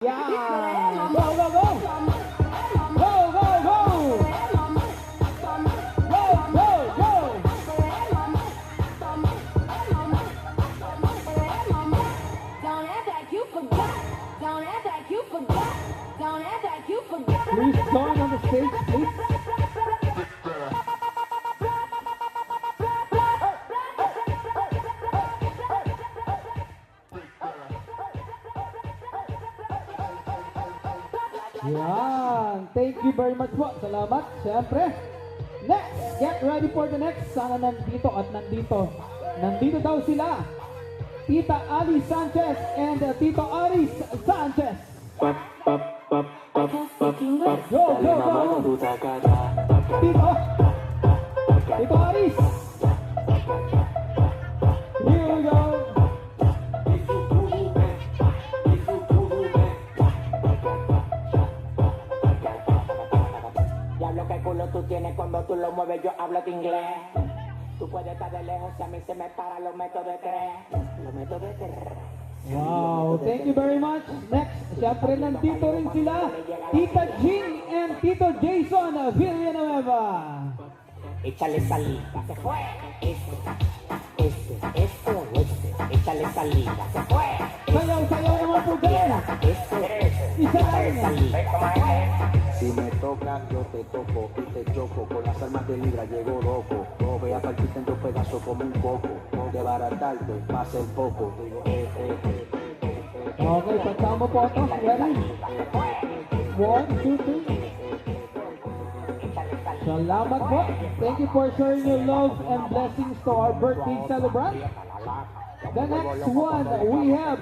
Yeah! Go, go, go! Go, go, go! Go, go, go! Don't act like you forgot. Don't act like you forgot. Don't act like you forgot. Please join on the stage, please. Yan. Thank you very much po. Salamat. Siyempre. Next. Get ready for the next. Sana nandito at nandito. Nandito daw sila. Tita Ali Sanchez and Tito Aris Sanchez. Pap, pap, pap, pap, pap, pap. Go, go, Dale go. mano, tú tacara. Tito. Tito Aris. Here we go. Diablo, qué culo tú tienes cuando tú lo mueves, yo hablo de inglés. Tú puedes estar de lejos, si a mí se me para, lo meto de tres. Lo meto de tres. Wow, thank you very much. Next, syempre nandito rin sila, Tita Jean and Tito Jason Villanueva. Échale saliva, se fue. Ese, échale saliva, se fue. Sayaw, sayaw naman po dyan. Isa Échale lang. saliva. Si me tocas, yo te toco y te choco. Con las armas de libra llego loco. No voy a partirte en dos pedazos como un coco. De baratarte, va a ser poco. Okay, pagsama po ito. Ready? 1, 2, 3. Salamat po. Thank you for sharing your love and blessings to our birthday celebrant. The next one, we have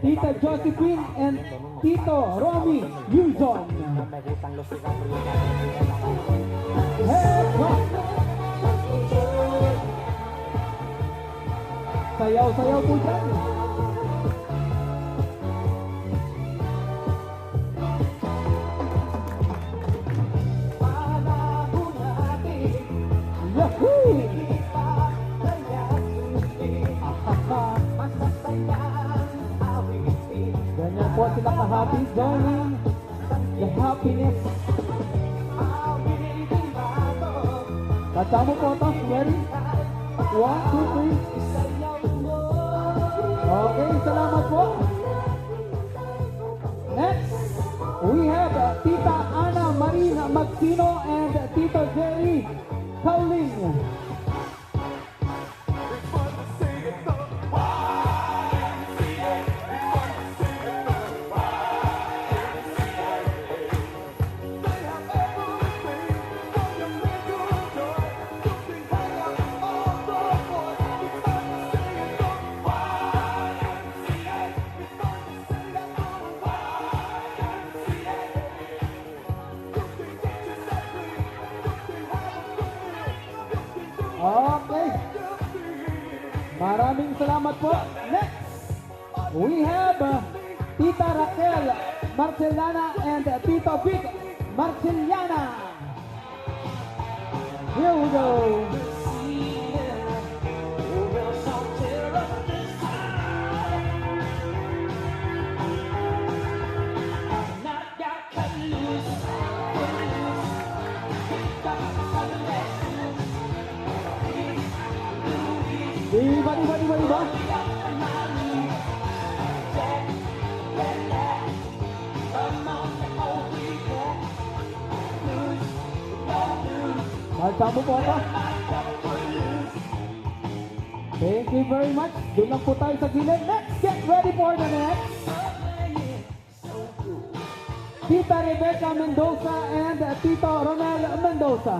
Tita Josephine and Tito Romy Yuzon. Me gustan los cigarros y la Head rock. Sayaw-sayaw po dyan. Yahoo! Ganyan po sila ka-happy. Joining the happiness. Kasama po ito. Ready? 1, 2, 3. Okay, salamat po. Next, we have Tita Ana Marina Magsino and Tito Jerry Cowling. Okay. Maraming salamat po. Next, we have Tita Raquel Marcellana and Tito Vic Marcellana. Here we go. Diba, diba, diba, diba? Magsama po ito. Thank you very much. Doon lang po tayo sa gilid. Next, get ready for the next. Tita Rebecca Mendoza and Tito Ronel Mendoza.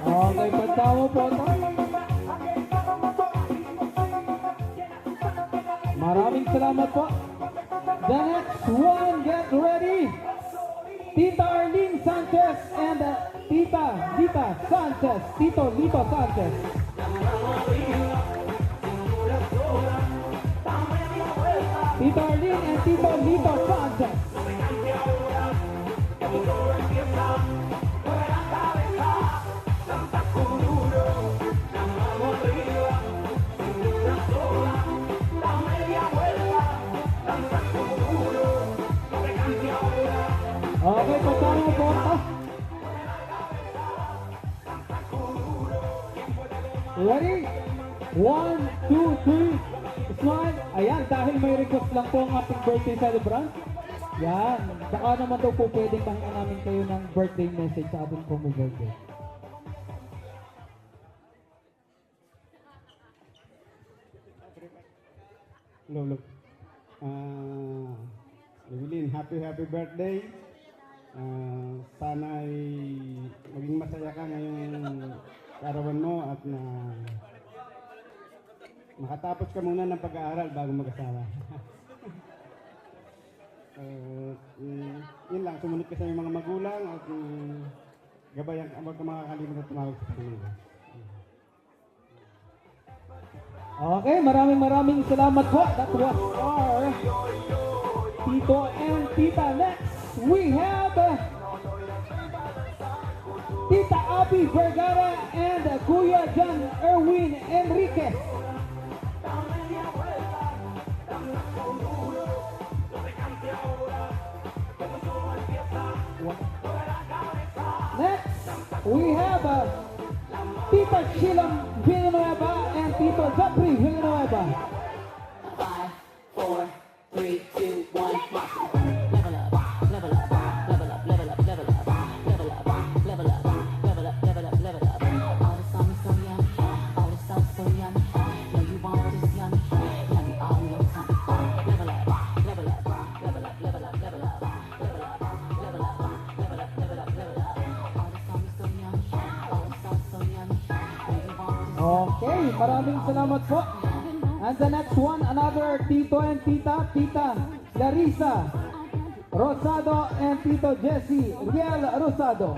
Okay, pagkawa po ito. Maraming salamat po. one, get ready. Tita Arlene Sanchez and Tita Lita Sanchez. Tito Lito Sanchez. Tita Arlene and Tito Lito Sanchez. Okay, pagkano po ito? Ready? 1, 2, 3, smile. Ayan, dahil may request lang po ang ating birthday celebrant. Yan, baka naman daw po pwedeng pahinga namin kayo ng birthday message sa ating pong birthday. Lolo. Evelyn, happy birthday. Sana ay maging masaya ka ngayong karawan mo at na makatapos ka muna ng pag-aaral bago mag-asawa. Yun lang, sumunod ka sa iyong mga magulang at gabayan ka, huwag ka makakalimutan at tumawag sa kanila. Okay, maraming salamat po. That was our Tito and Tita. Next, we have Tita Abby Vergara and Kuya John Erwin Enriquez. Next, we have Tita Sheila Villanueva and Tito Jeffrey Villanueva. 5, 4, 3, 2, 1, level up, level up, level up, level up, level up, level up, level up, level up, level up, level up. All the songs so young, all the songs so young. Yeah, you want this young, yeah, we all young time. Level up, level up, level up, level up, level up, level up, level up, level up, level up, level up. All the songs so young, all the songs so young. Yeah, you want this Okay, maraming salamat po. And the next one, another Tito and Tita, Tita Larissa Rosado and Tito Jesse Riel Rosado.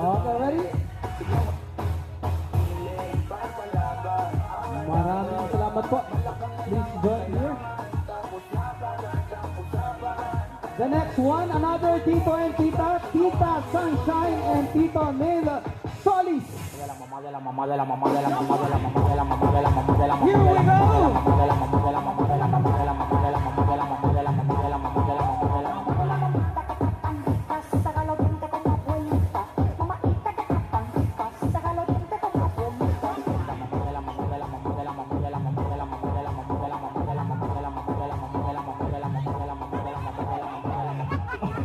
Okay, ready? Maraming salamat po. Please join here. The next one, another Tito and Tita, Tita Sunshine and Tito Neil Solis. Here we go!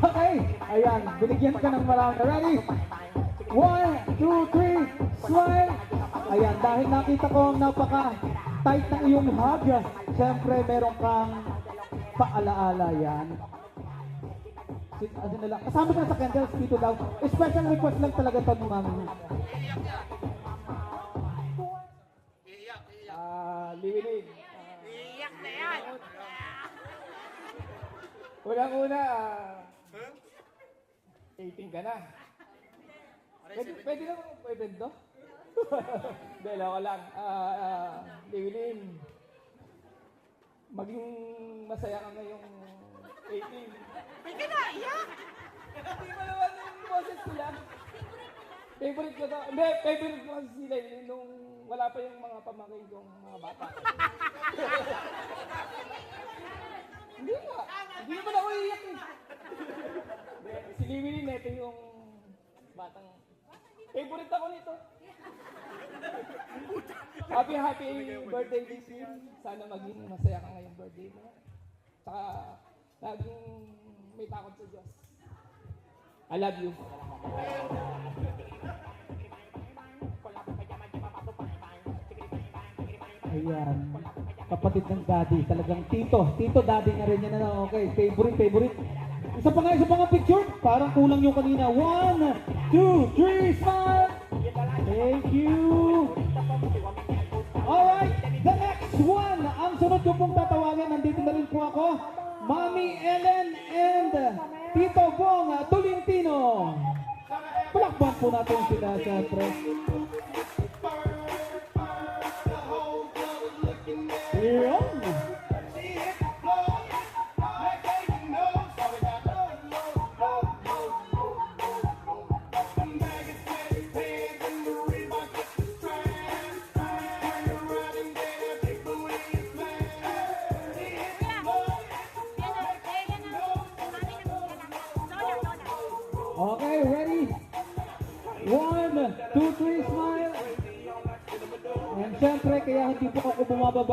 Okay, ayan, binigyan ka ng marami. Ready? 1, 2, 3, smile! Ayan, dahil nakita ko ang napaka-tight ng iyong hug, siyempre meron kang paalaala yan. Ano nila, kasama ka na sa candles dito daw. Special request lang talaga ito ng mami. Liwinig. Iyak na yan. Unang-una, 18 ka na. Pwede na mo boyfriend to? Hindi, loko lang. Liwinig. Maging masaya ka ngayong 18. May ka na, iyak. Hindi mo naman yung boses nila. Favorite ko to. Hindi, favorite ko kasi sila nung wala pa yung mga pamangkin kong mga bata. Hindi nga. Hindi naman ako iiyak eh. Hindi, si Liwin, ito yung batang favorite ako nito. Happy birthday this year. Sana maging masaya ka ngayong birthday mo. Saka laging may takot sa Diyos. I love you. Ayan. Kapatid ng daddy. Talagang tito. Tito daddy na rin yan. Ano? Okay. Favorite. Isa pa nga picture. Parang kulang yung kanina. 1, 2, 3, smile. Thank you. Alright. The next one. Ang sunod ko pong tatawagan. Nandito na rin po ako. Mami Ellen and Tito Bong Tolentino. Palakpan po natin sila siyempre. Yun. Okay, ready? 1, 2, 3, smile. And syempre, kaya hindi po ako bumababa